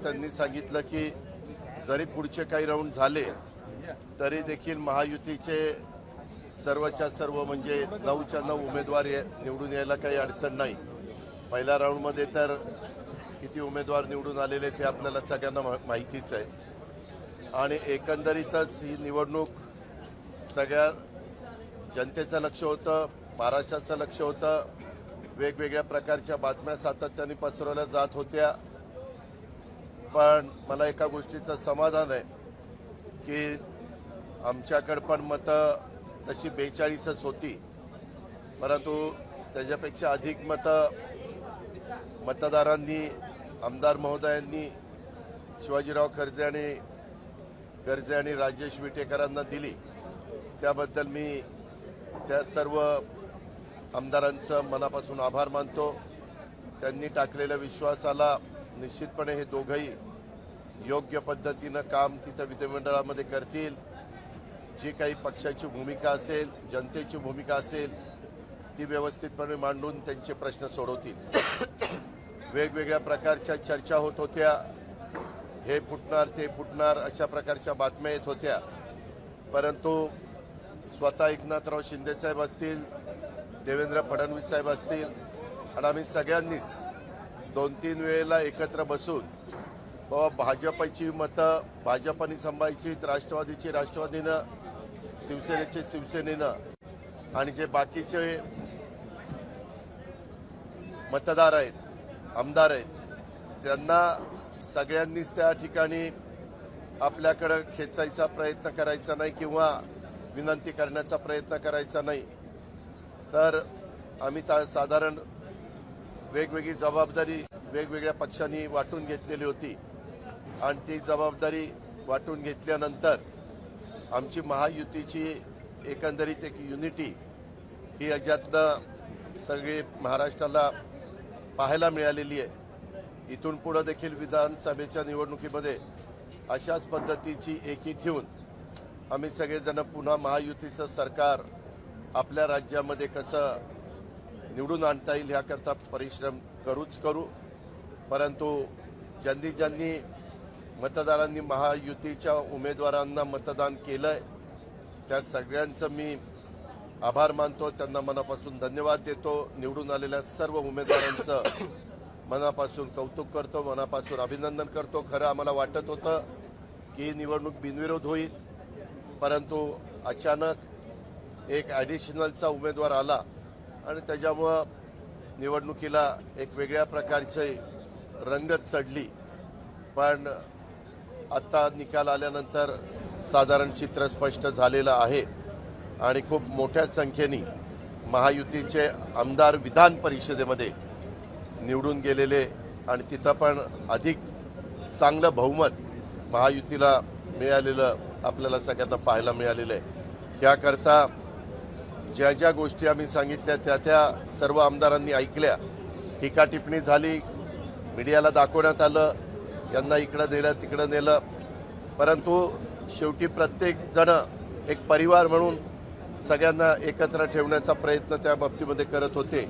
त्यांनी सांगितलं की जरी पुढचे काही राऊंड झाले तरी देखील महायुतीचे सर्वच्या सर्व म्हणजे 9च्या 9 उमेदवार निवडून यायला काही अडचण नाही। पहिल्या राऊंडमध्ये तर किती उमेदवार निवडून आलेले ते आपल्याला सगळ्यांना माहितीच आहे आणि एकंदरीतच ही निवडणूक सगळ्या जनतेचं लक्ष होतं, महाराष्ट्राचं लक्ष होतं। वेगवेगळ्या प्रकारच्या बातम्या सातत्याने पसरवल्या जात होत्या, पण मला एका गोष्टीचं समाधान आहे की आमच्याकडे पण मतं तशी 42च होती, परंतु त्याच्यापेक्षा अधिक मतं मतदारांनी, आमदार महोदयांनी शिवाजीराव गर्जे आणि राजेश विटेकरांना दिली। त्याबद्दल मी त्या सर्व आमदारांचं मनापासून आभार मानतो। त्यांनी टाकलेल्या विश्वासाला निश्चितपणे हे दोघंही योग्य पद्धतीनं काम तिथं विधिमंडळामध्ये करतील। जी काही पक्षाची भूमिका असेल, जनतेची भूमिका असेल ती व्यवस्थितपणे मांडून त्यांचे प्रश्न सोडवतील। वेगवेगळ्या प्रकारच्या चर्चा होत होत्या, हे फुटणार ते फुटणार अशा प्रकारच्या बातम्या येत होत्या, परंतु स्वतः एकनाथराव शिंदे साहेब असतील, देवेंद्र फडणवीस साहेब असतील आणि आम्ही सगळ्यांनीच 2-3 वेळेला एकत्र बसून बाबा भाजपची मतं भाजपने सांभाळायची, राष्ट्रवादीची राष्ट्रवादीनं, शिवसेनेचे शिवसेनेनं आणि जे बाकीचे मतदार आहेत, आमदार आहेत, त्यांना सगळ्यांनीच त्या ठिकाणी आपल्याकडे खेचायचा प्रयत्न करायचा नाही किंवा विनंती करण्याचा प्रयत्न करायचा नाही। तर आम्ही साधारण वेगवेगळी जबाबदारी वेगवेगळ्या पक्षांनी वाटून घेतलेली होती आणि ती जबाबदारी वाटून घेतल्यानंतर आमची महायुतीची एकंदरीत एक युनिटी ही याच्यातनं सगळे महाराष्ट्राला पाहायला मिळालेली आहे। इथून पुढे देखील विधानसभेच्या निवडणुकीमध्ये अशाच पद्धतीची एकी ठेवून आम्ही सगळेजण पुन्हा महायुतीचं सरकार आपल्या राज्यामध्ये कसं निवडून आणता येईल ह्याकरता परिश्रम करू। परंतु ज्यांनी मतदारांनी महायुतीच्या उमेदवारांना मतदान केलंय त्या सगळ्यांचं मी आभार मानतो, त्यांना मनापासून धन्यवाद देतो। निवडून आलेल्या सर्व उमेदवारांचं मनापासून कौतुक करतो, मनापासून अभिनंदन करतो। खरं आम्हाला वाटत होतं की ही निवडणूक बिनविरोध होईल, परंतु अचानक एक ॲडिशनलचा उमेदवार आला आणि त्याच्यामुळं निवडणुकीला एक वेगळ्या प्रकारची रंगत चढली। पण आता निकाल आल्यानंतर साधारण चित्र स्पष्ट झालेलं आहे आणि खूप मोठ्या संख्येने महायुतीचे आमदार विधान परिषदेमध्ये निवडून गेलेले आणि तिथं पण अधिक चांगलं बहुमत महायुतीला मिळालेलं आपल्याला सगळ्यांना पाहायला मिळालेलं आहे। याकरता ज्या ज्या गोष्टी आम्ही सांगितल्या त्या सर्व आमदारांनी ऐकल्या, टीका टिप्पणी झाली, मीडियाला दाखवण्यात आलं, यांना इकडं नेलं तिकडं नेलं, परंतु शेवटी प्रत्येक जण एक परिवार म्हणून सगळ्यांना एकत्र ठेवण्याचा प्रयत्न त्या बाबतीमध्ये करत होते।